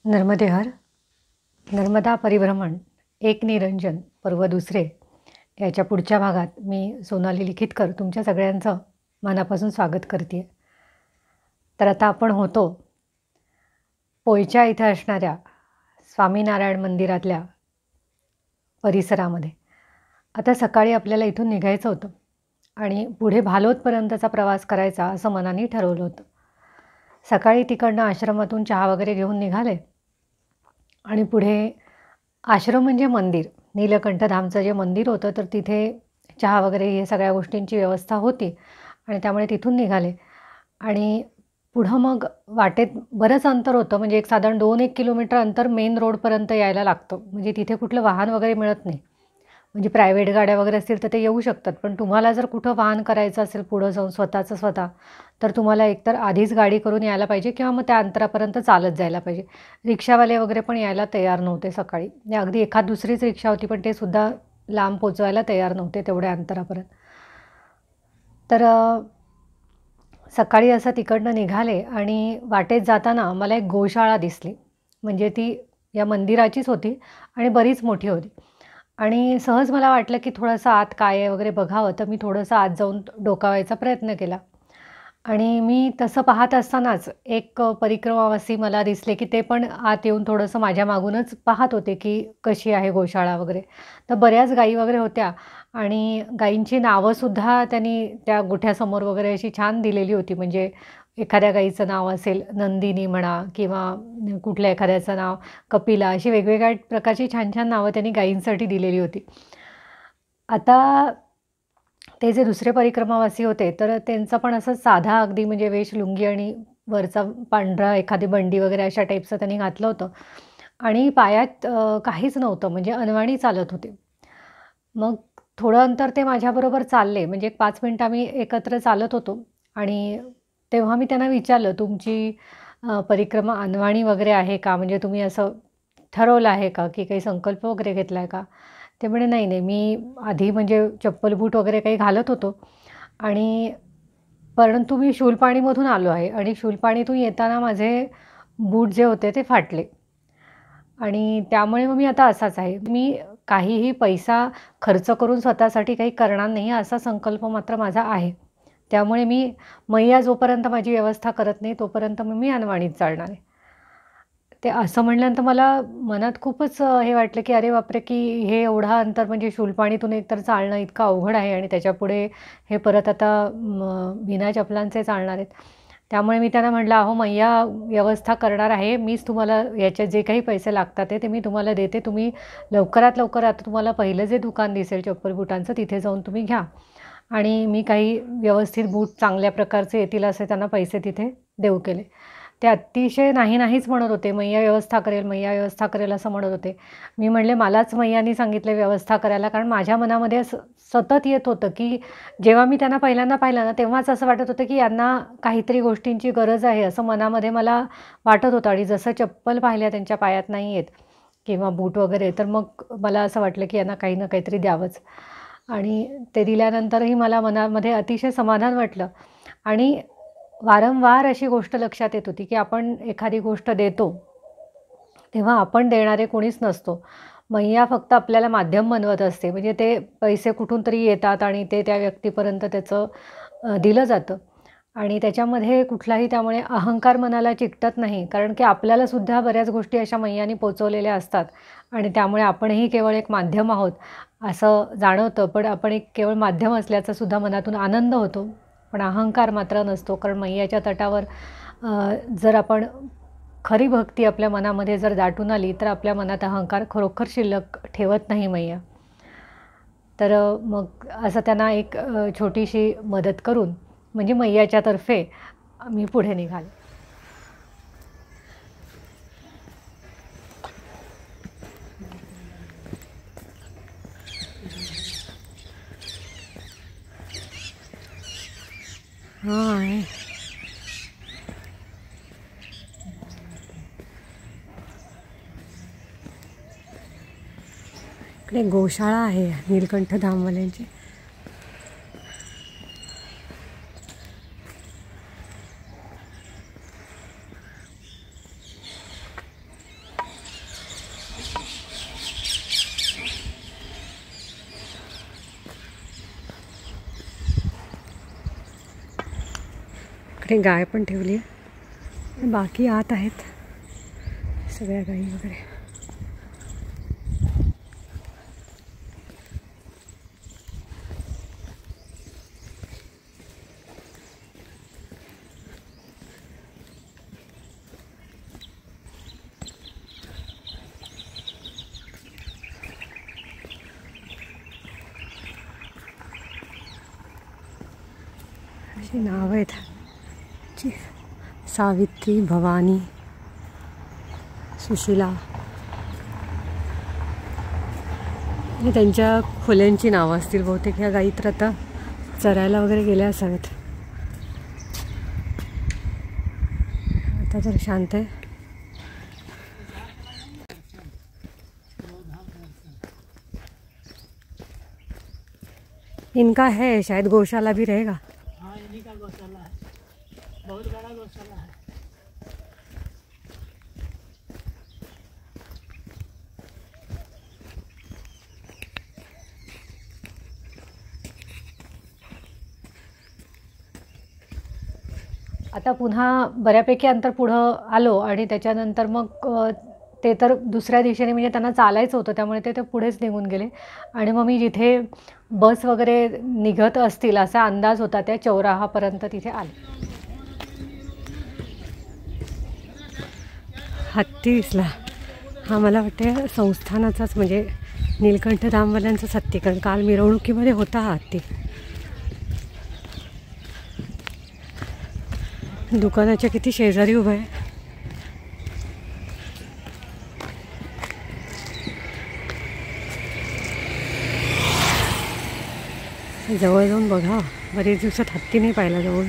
नर्मदे हर. नर्मदा परिभ्रमण एक निरंजन पर्व दुसरे याच्या पुढच्या भागात मी सोनाली लिखितकर तुमच्या सगळ्यांचं मनापासून स्वागत करते. तर आता आपण होतो पोयच्या इथे असणाऱ्या स्वामीनारायण मंदिरातल्या परिसरामध्ये. आता सकाळी आपल्याला इथून निघायचं होतं आणि पुढे भालोदपर्यंतचा प्रवास करायचा असं मनाने ठरवलं होतं. सकाळी तिकडनं आश्रमातून चहा वगैरे घेऊन निघाले आणि पुढे आश्रम म्हणजे मंदिर, नीलकंठधामचं जे मंदिर होतं तर तिथे चहा वगैरे हे सगळ्या गोष्टींची व्यवस्था होती आणि त्यामुळे तिथून निघाले. आणि पुढं मग वाटेत बरंच अंतर होतं, म्हणजे एक साधारण 2-1 किलोमीटर अंतर मेन रोडपर्यंत यायला लागतं. म्हणजे तिथे कुठलं वाहन वगैरे मिळत नाही. म्हणजे प्रायव्हेट गाड्या वगैरे असतील तर ते येऊ शकतात, पण तुम्हाला जर कुठं वाहन करायचं असेल पुढं जाऊन स्वतः तर तुम्हाला एकतर आधीच गाडी करून यायला पाहिजे किंवा मग त्या अंतरापर्यंत चालत जायला पाहिजे. रिक्षावाले वगैरे पण यायला तयार नव्हते सकाळी. म्हणजे अगदी एखाद दुसरीच रिक्षा होती, पण ते सुद्धा लांब पोचवायला तयार नव्हते तेवढ्या अंतरापर्यंत. तर सकाळी असं तिकडनं निघाले आणि वाटेत जाताना मला एक गोशाळा दिसली. म्हणजे ती या मंदिराचीच होती आणि बरीच मोठी होती. आणि सहज मला वाटलं की थोडंसं आत काय आहे वगैरे बघावं, तर मी थोडंसं आत जाऊन डोकावायचा प्रयत्न केला. आणि मी तसं पाहत असतानाच एक परिक्रमावासी मला दिसले की ते पण आत येऊन थोडंसं माझ्या मागूनच पाहत होते की कशी आहे गोशाळा वगैरे. तर बऱ्याच गायी वगैरे होत्या आणि गायींची नावंसुद्धा त्यांनी त्या गोठ्यासमोर वगैरे अशी छान दिलेली होती. म्हणजे एखाद्या गाईचं नाव असेल नंदिनी म्हणा किंवा कुठल्या एखाद्याचं नाव कपिला, अशी वेगवेगळ्या प्रकारची छान छान नावं त्यांनी गायींसाठी दिलेली होती. आता ते जे दुसरे परिक्रमावासी होते तर त्यांचा पण असं साधा अगदी म्हणजे वेश लुंगी आणि वरचा पांढरा एखादी बंडी वगैरे अशा टाईपचं त्यांनी घातलं होतं आणि पायात काहीच नव्हतं, म्हणजे अनवाणी चालत होते. मग थोडं अंतर ते माझ्याबरोबर चालले, म्हणजे एक 5 मिनिटं आम्ही एकत्र चालत होतो आणि तेव्हा मी त्यांना विचारलं, "तुमची परिक्रमा अनवाणी वगैरे आहे का? म्हणजे तुम्ही असं ठरवलं आहे का, की काही संकल्प वगैरे घेतला आहे का?" ते म्हणे, "नाही, नाही, मी आधी म्हणजे चप्पल बूट वगैरे काही घालत होतो आणि परंतु मी शूलपाणीमधून आलो आहे आणि शूलपाणीतून येताना माझे बूट जे होते ते फाटले आणि त्यामुळे मग मी आता असाच आहे. मी काहीही पैसा खर्च करून स्वतःसाठी काही करणार नाही, असा संकल्प मात्र माझा आहे. त्यामुळे मी मैया जोपर्यंत माझी व्यवस्था करत नाही तोपर्यंत मग मी अनवाणीत चालणार आहे." ते असं म्हणल्यानंतर मला मनात खूपच हे वाटलं की अरे बापरे! की हे एवढा अंतर म्हणजे शूलपाणीतून एकतर चालणं इतकं अवघड आहे आणि त्याच्यापुढे हे परत आता बिना चपलांचे चालणार आहेत. त्यामुळे मी त्यांना म्हटलं, "अहो मैया व्यवस्था करणार आहे. मीच तुम्हाला याचे जे काही पैसे लागतात ते मी तुम्हाला देते. तुम्ही लवकरात लवकर आता तुम्हाला पहिलं जे दुकान दिसेल चप्पल बुटांचं तिथे जाऊन तुम्ही घ्या." आणि मी काही व्यवस्थित बूट चांगल्या प्रकारचे येतील असे त्यांना पैसे तिथे देऊ केले. ते अतिशय नाही नाहीच म्हणत होते, "मैया व्यवस्था करेल, मैया व्यवस्था करेल," असं म्हणत होते. मी म्हणले, "मलाच मैयानी सांगितलं व्यवस्था करायला." कारण माझ्या मनामध्ये असं सतत येत होतं की जेव्हा मी त्यांना पहिल्यांदा पाहिलं ना, तेव्हाच असं वाटत होतं की यांना काहीतरी गोष्टींची गरज आहे, असं मनामध्ये मला वाटत होतं. आणि जसं चप्पल पाहिल्या त्यांच्या पायात नाही आहेत किंवा बूट वगैरे, तर मग मला असं वाटलं की यांना काही ना काहीतरी द्यावंच. आणि ते दिल्यानंतरही मला मनामध्ये अतिशय समाधान वाटलं. आणि वारंवार अशी गोष्ट लक्षात येत होती की आपण एखादी गोष्ट देतो, तेव्हा आपण देणारे कोणीच नसतो. मैया फक्त आपल्याला माध्यम बनवत असते. म्हणजे ते पैसे कुठून तरी येतात आणि ते त्या व्यक्तीपर्यंत त्याचं दिलं जातं आणि त्याच्यामध्ये कुठलाही त्यामुळे अहंकार मनाला चिकटत नाही. कारण की आपल्याला सुद्धा बऱ्याच गोष्टी अशा मैयानी पोहोचवलेल्या असतात आणि त्यामुळे आपणही केवळ एक माध्यम आहोत असं जाणवतं. पण आपण एक केवळ माध्यम असल्याचा सुद्धा मनातून आनंद होतो. पण अहंकार मात्र नसतो. कारण मैयाच्या तटावर जर आपण खरी भक्ती आपल्या मनामध्ये जर दाटून आली तर आपल्या मनात अहंकार खरोखर शिल्लक ठेवत नाही मैया. तर मग असं त्यांना एक छोटीशी मदत करून म्हणजे मैयाच्या तर्फे मी पुढे निघाले. हां आहे. इकडे गोशाळा आहे नीलकंठ धामवाल्यांची. इकडे गाय पण ठेवली आहे, बाकी आत आहेत सगळ्या गाई वगैरे. अशी नावं आहेत, सावित्री, भवानी, सुशीला. हे त्यांच्या खोल्यांची नावं असतील बहुतेक. ह्या गाई तर आता चरायला वगैरे गेल्या असाव्यात. आता तर शांत आहे. इनका है शायद गौशाला भी रहेगा. हाँ, इन्हीं का गौशाला है, बहुत बड़ा गौशाला है. आता पुन्हा बऱ्यापैकी अंतर पुढं आलो आणि त्याच्यानंतर मग ते तर दुसऱ्या दिशेने म्हणजे त्यांना चालायचं होतं, त्यामुळे ते पुढेच निघून गेले. आणि मग मी जिथे बस वगैरे निघत असतील असा अंदाज होता त्या चौराहापर्यंत तिथे आले. हत्ती दिसला. हा मला वाटते संस्थानाचाच म्हणजे नीलकंठ धामवाल्यांचाच हत्ती, कारण काल मिरवणुकीमध्ये होता हा हत्ती. दुकानाच्या किती शेजारी उभा आहे. जवळ जाऊन बघा, बरेच दिवसात हत्ती नाही पाहिला जवळ.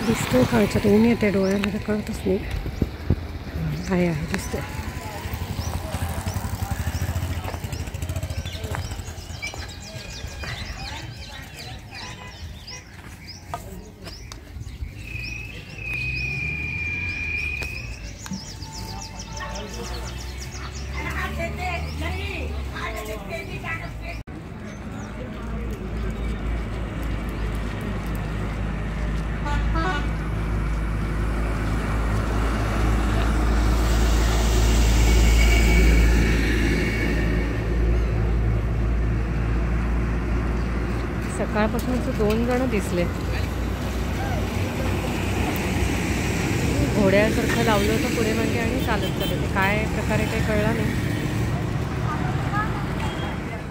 दिसतोय काळच्यात, ऊन येते डोळ्यामध्ये, कळतच नाही. आहे दिसतोय. सकाळपासूनच 2 जण दिसले. घोड्यासारखं लावलं होतं पुढे मागे आणि चालत चालत. काय प्रकारे काही कळला नाही.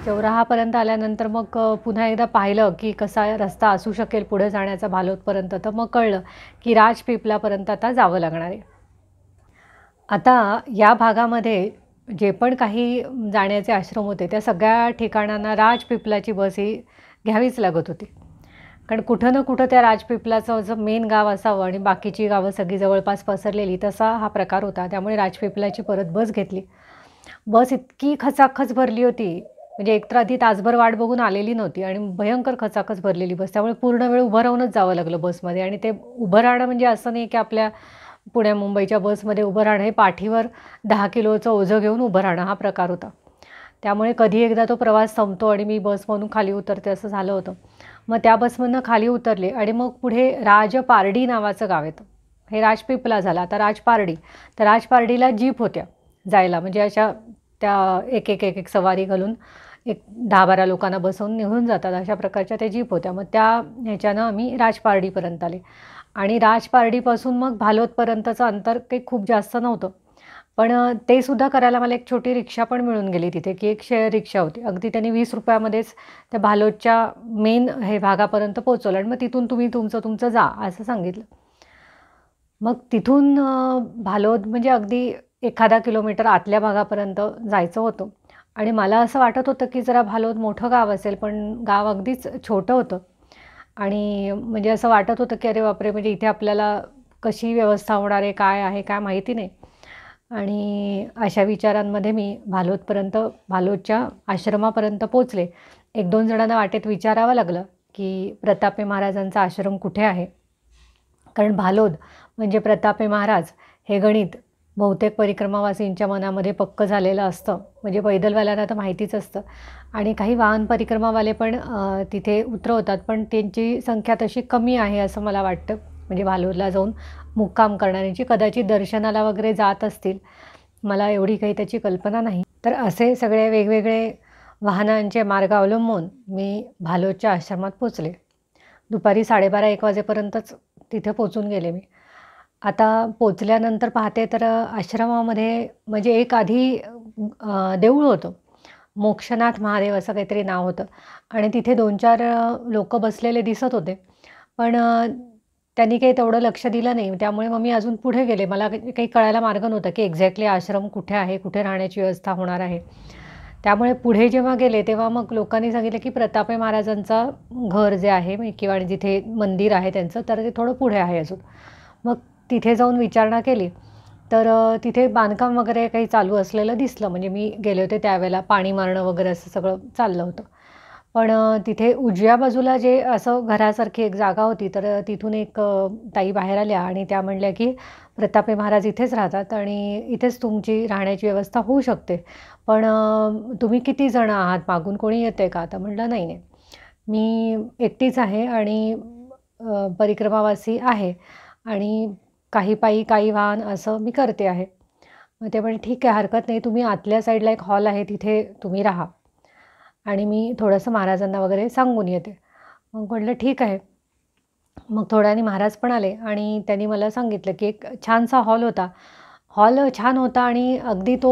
चौराहापर्यंत आल्यानंतर मग पुन्हा एकदा पाहिलं की कसा रस्ता असू शकेल पुढे जाण्याचा भालोदपर्यंत. तर मग कळलं की राजपिपलापर्यंत आता जावं लागणार आहे. आता या भागामध्ये जे पण काही जाण्याचे आश्रम होते त्या सगळ्या ठिकाणांना राजपिपलाची बस ही घ्यावीच लागत होती, कारण कुठं ना कुठं त्या राजपिपलाचं जो मेन गाव असावं आणि बाकीची गावं सगळी जवळपास पसरलेली, तसा हा प्रकार होता. त्यामुळे राजपिपलाची परत बस घेतली. बस इतकी खचाखच भरली होती, म्हणजे एकतर आधी तासभर वाट बघून आलेली नव्हती आणि भयंकर खचाखच भरलेली बस. त्यामुळे पूर्ण वेळ उभं राहूनच जावं लागलं बसमध्ये. आणि ते उभं राहणं म्हणजे असं नाही की आपल्या पुण्या मुंबईच्या बसमध्ये उभं राहणं हे पाठीवर 10 किलोचं ओझं घेऊन उभं राहणं हा प्रकार होता. त्यामुळे कधी एकदा तो प्रवास संपतो आणि मी बसमधून खाली उतरते असं झालं होतं. मग त्या बसमधनं खाली उतरले आणि मग पुढे राजपारडी नावाचं गाव येतं. हे राजपिपला झाला. आता राजपारडी, तर राजपारडीला जीप होत्या जायला, म्हणजे अशा त्या एक सवारी घालून एक 10-12 लोकांना बसवून निघून जातात, अशा प्रकारच्या त्या जीप होत्या. मग त्या ह्याच्यानं आम्ही राजपारडीपर्यंत आले. आणि राजपारडीपासून मग भालोदपर्यंतचं अंतर काही खूप जास्त नव्हतं, पण ते सुद्धा करायला मला एक छोटी रिक्षा पण मिळून गेली तिथे, की एक शेअर रिक्षा होती. अगदी त्यांनी 20 रुपयामध्येच त्या भालोदच्या मेन हे भागापर्यंत पोहोचवलं आणि मग तिथून तुम्ही तुमचं जा असं सांगितलं. मग तिथून भालोद म्हणजे अगदी 1 किलोमीटर आतल्या भागापर्यंत जायचं होतं. आणि मला असं वाटत होतं की जरा भालोद मोठं गाव असेल, पण गाव अगदीच छोटं होतं. आणि म्हणजे असं वाटत होतं की अरे बापरे, म्हणजे इथे आपल्याला कशी व्यवस्था होणार आहे, काय आहे काय माहिती नाही. आणि अशा विचारांमध्ये मी भालोदच्या आश्रमापर्यंत पोचले. 1-2 जणांना वाटेत विचारावं लागलं की प्रतापे महाराजांचा आश्रम कुठे आहे, कारण भालोद म्हणजे प्रतापे महाराज हे गणित बहुतेक परिक्रमावासींच्या मनामध्ये पक्कं झालेलं असतं. म्हणजे पैदलवाल्यांना तर माहितीच असतं आणि काही वाहन परिक्रमावाले पण तिथे उतरवतात, पण त्यांची संख्या तशी कमी आहे असं मला वाटतं. म्हणजे भालोरला जाऊन मुक्काम करणाऱ्यांची कदाचित दर्शनाला वगैरे जात असतील. मला एवढी काही त्याची कल्पना नाही. तर असे सगळे वेगवेगळे वाहनांचे मार्ग अवलंबून मी भालोरच्या आश्रमात पोचले. दुपारी 12:30-1 वाजेपर्यंतच तिथे पोचून गेले मी. आता पोचल्यानंतर पाहते तर आश्रमामध्ये म्हणजे एक आधी देऊळ होतं. मोक्षनाथ महादेव असं काहीतरी नाव होतं आणि तिथे 2-4 लोकं बसलेले दिसत होते. पण त्यांनी काही तेवढं लक्ष दिलं नाही. त्यामुळे मग मी अजून पुढे गेले. मला काही कळायला मार्ग नव्हता, की एक्झॅक्टली आश्रम कुठे आहे, कुठे राहण्याची व्यवस्था होणार आहे. त्यामुळे पुढे जेव्हा गेले, तेव्हा मग लोकांनी सांगितलं, की प्रतापे महाराजांचा घर जे आहे किंवा जिथे मंदिर आहे त्यांचं, तर ते थोडं पुढे आहे अजून. मग तिथे जाऊन विचारणा केली, तर तिथे बांधकाम वगैरे काही चालू असलेलं दिसलं. म्हणजे मी गेले होते त्यावेळेला पाणी मारणं वगैरे असं सगळं चाललं होतं. पण तिथे उजव्या बाजूला जे असं घरासारखी एक जागा होती, तर तिथून एक ताई बाहेर आल्या आणि त्या म्हणल्या, की प्रतापे महाराज इथेच राहतात आणि इथेच तुमची राहण्याची व्यवस्था होऊ शकते. पण तुम्ही किती जण आहात? मागून कोणी येतंय का? तर म्हटलं, "नाही, नाही. मी एकटीच आहे आणि परिक्रमावासी आहे आणि काही पायी, काही वाहन असं मी करते आहे." मग ते म्हणे, "ठीक आहे, हरकत नाही. तुम्ही आतल्या साईडला एक हॉल आहे, तिथे तुम्ही राहा आणि मी थोडंसं महाराजांना वगैरे सांगून येते." मग म्हटलं, "ठीक आहे." मग थोड्या वेळाने महाराज पण आले आणि त्यांनी मला सांगितलं, की एक छानसा हॉल होता. हॉल छान होता आणि अगदी तो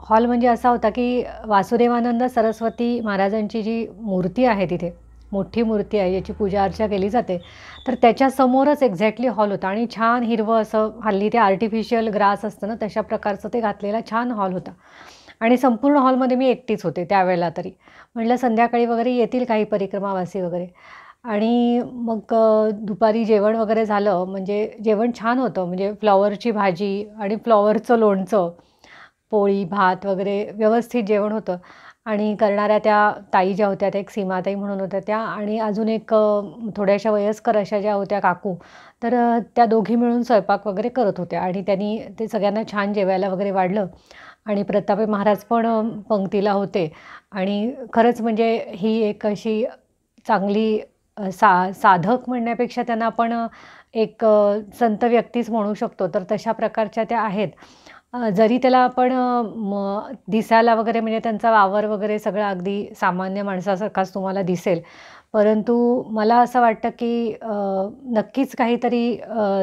हॉल म्हणजे असा होता, की वासुदेवानंद सरस्वती महाराजांची जी मूर्ती आहे तिथे, मोठी मूर्ती आहे, याची पूजा-अर्चा केली जाते. तर त्याच्यासमोरच एक्झॅक्टली हॉल होता आणि छान हिरवं असं हल्ली ते आर्टिफिशियल ग्रास असतं ना, तशा प्रकारचं ते घातलेला छान हॉल होता. आणि संपूर्ण हॉलमध्ये मी एकटीच होते त्यावेळेला तरी. म्हटलं संध्याकाळी वगैरे येतील काही परिक्रमावासी वगैरे. आणि मग दुपारी जेवण वगैरे झालं. म्हणजे जेवण छान होतं. म्हणजे फ्लॉवरची भाजी आणि फ्लॉवरचं लोणचं, पोळी, भात वगैरे व्यवस्थित जेवण होतं. आणि करणाऱ्या त्या ताई ज्या होत्या, त्या एक सीमाताई म्हणून होत्या त्या आणि अजून एक थोड्याशा वयस्कर अशा ज्या होत्या काकू, तर त्या दोघी मिळून स्वयंपाक वगैरे करत होत्या आणि त्यांनी ते सगळ्यांना छान जेवायला वगैरे वाढलं आणि प्रतापे महाराज पण पंक्तीला होते आणि खरंच म्हणजे ही एक अशी चांगली साधक म्हणण्यापेक्षा त्यांना आपण एक संत व्यक्तीच म्हणू शकतो. तर तशा प्रकारच्या त्या आहेत. जरी त्याला आपण दिसायला वगैरे म्हणजे त्यांचा वावर वगैरे सगळं अगदी सामान्य माणसासारखाच तुम्हाला दिसेल. परंतु मला असं वाटतं, की नक्कीच काहीतरी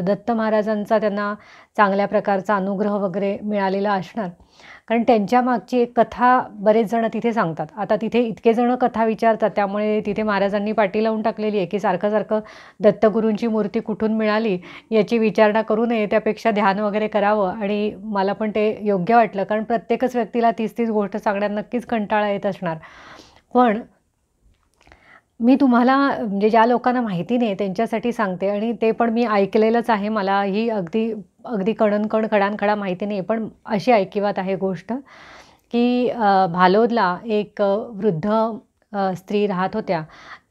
दत्त महाराजांचा त्यांना चांगल्या प्रकारचा अनुग्रह वगैरे मिळालेला असणार. कारण त्यांच्या मागची एक कथा बरेच जण तिथे सांगतात. आता तिथे इतके जण कथा विचारतात, त्यामुळे तिथे महाराजांनी पाटी लावून टाकलेली आहे, की सारखं-सारखं दत्तगुरूंची मूर्ती कुठून मिळाली याची विचारणा करू नये. त्यापेक्षा ध्यान वगैरे करावं आणि मला पण ते योग्य वाटलं. कारण प्रत्येकच व्यक्तीला तीच-तीच गोष्ट सांगण्यात नक्कीच कंटाळा येत असणार. पण मी तुम्हाला म्हणजे ज्या लोकांना माहिती नाही त्यांच्यासाठी सांगते आणि ते पण मी ऐकलेलंच आहे. मला ही अगदी अगदी कणन-कण, खडानखडा माहिती नाही. पण अशी ऐकिवात आहे गोष्ट, की भालोदला एक वृद्ध स्त्री राहत होत्या.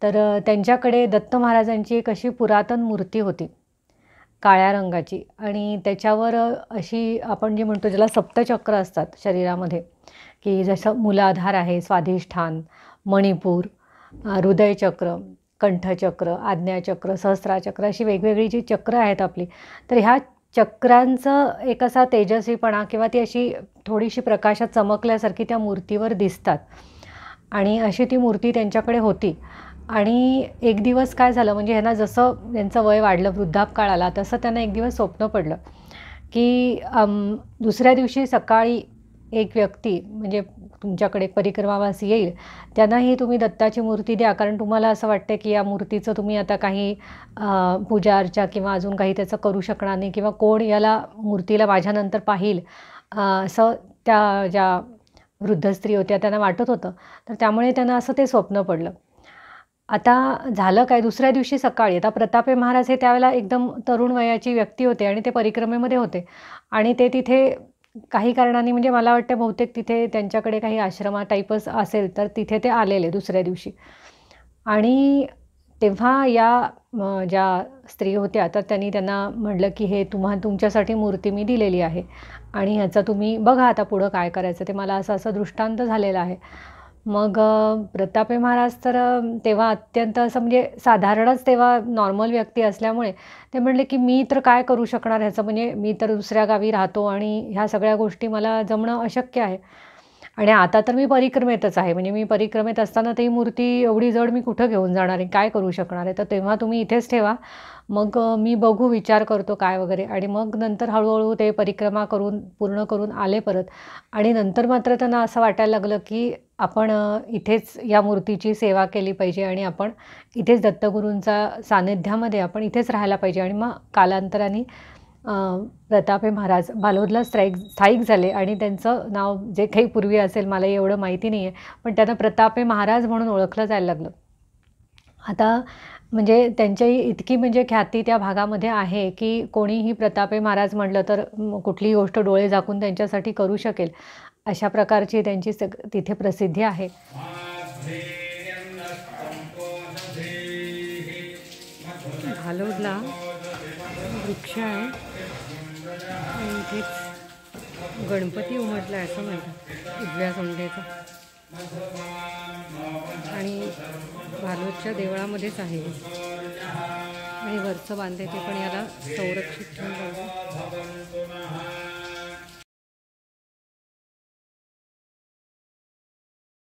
तर त्यांच्याकडे दत्त महाराजांची एक अशी पुरातन मूर्ती होती, काळ्या रंगाची आणि त्याच्यावर अशी आपण जे म्हणतो ज्याला सप्तचक्र असतात शरीरामध्ये, की जसं मूलाधार आहे, स्वाधिष्ठान, मणिपूर, हृदयचक्र, कंठचक्र, आज्ञाचक्र, सहस्राचक्र अशी वेगवेगळी जी चक्र आहेत आपली, तर ह्या चक्रांचं एक असा तेजस्वीपणा किंवा ती अशी थोडीशी प्रकाशात चमकल्यासारखी त्या मूर्तीवर दिसतात आणि अशी ती मूर्ती त्यांच्याकडे होती. आणि एक दिवस काय झालं म्हणजे ह्यांना जसं त्यांचं वय वाढलं, वृद्धापकाळ आला, तसं त्यांना एक दिवस स्वप्न पडलं, की दुसऱ्या दिवशी सकाळी एक व्यक्ती म्हणजे तुमच्याकडे परिक्रमावासी येईल. त्यांनाही तुम्ही दत्ताची मूर्ती द्या, कारण तुम्हाला असं वाटतं की या मूर्तीचं तुम्ही आता काही पूजा अर्चा किंवा अजून काही त्याचं करू शकणार नाही किंवा कोण याला मूर्तीला माझ्यानंतर पाहील असं त्या ज्या वृद्ध स्त्री होत्या त्यांना वाटत होतं. तर त्यामुळे त्यांना असं ते स्वप्न पडलं. आता झालं काय दुसऱ्या दिवशी सकाळी आता प्रतापे महाराज हे त्यावेळेला एकदम तरुण वयाची व्यक्ती होते आणि ते परिक्रमेमध्ये होते आणि ते तिथे काही कारणाने म्हणजे मला वाटतं बहुतेक तिथे त्यांच्याकडे काही आश्रमा टाईपच असेल तर तिथे ते आलेले दुसऱ्या दिवशी आणि तेव्हा या ज्या स्त्री होत्या तर त्यांनी त्यांना म्हटलं, की "हे तुमच्यासाठी मूर्ती मी दिलेली आहे आणि ह्याचं तुम्ही बघा आता पुढं काय करायचं ते. मला असं-असं दृष्टांत झालेला आहे." मग प्रतापे महाराज तर तेव्हा अत्यंत असं म्हणजे साधारणच तेव्हा नॉर्मल व्यक्ती असल्यामुळे ते म्हटले, की "मी तर काय करू शकणार ह्याचं म्हणजे मी तर दुसऱ्या गावी राहतो आणि ह्या सगळ्या गोष्टी मला जमणं अशक्य आहे. आणि आता तर मी परिक्रमेतच आहे. म्हणजे मी परिक्रमेत असताना ती मूर्ती एवढी जड मी कुठं घेऊन जाणार आहे? काय करू शकणार आहे? तर तेव्हा तुम्ही इथेच ठेवा. मग मी बघू विचार करतो काय वगैरे." आणि मग नंतर हळू ते परिक्रमा करून पूर्ण करून आले परत. आणि नंतर मात्र त्यांना असं वाटायला लागलं, की आपण इथेच या मूर्तीची सेवा केली पाहिजे आणि आपण इथेच दत्तगुरूंचा सानिध्यामध्ये आपण इथेच राहायला पाहिजे. आणि मग कालांतराने अ, प्रतापे महाराज बालोदला स्थायिक झाले आणि त्यांचं नाव जे काही पूर्वी असेल मला एवढं माहिती नाही आहे, पण त्यांना प्रतापे महाराज म्हणून ओळखलं जायला लागलं. आता म्हणजे त्यांची इतकी म्हणजे ख्याती त्या भागामध्ये आहे, की कोणीही प्रतापे महाराज म्हटलं तर कुठलीही गोष्ट डोळे झाकून त्यांच्यासाठी करू शकेल, अशा प्रकारची त्यांची तिथे प्रसिद्धी आहे. भालोदला वृक्ष आहे आणि इथेच गणपती उमटला आहे असं म्हणतात उजव्या सोंडेचा. आणि भालोदच्या देवळामध्येच आहे आणि वरचं बांधले ते पण याला संरक्षित ठेवून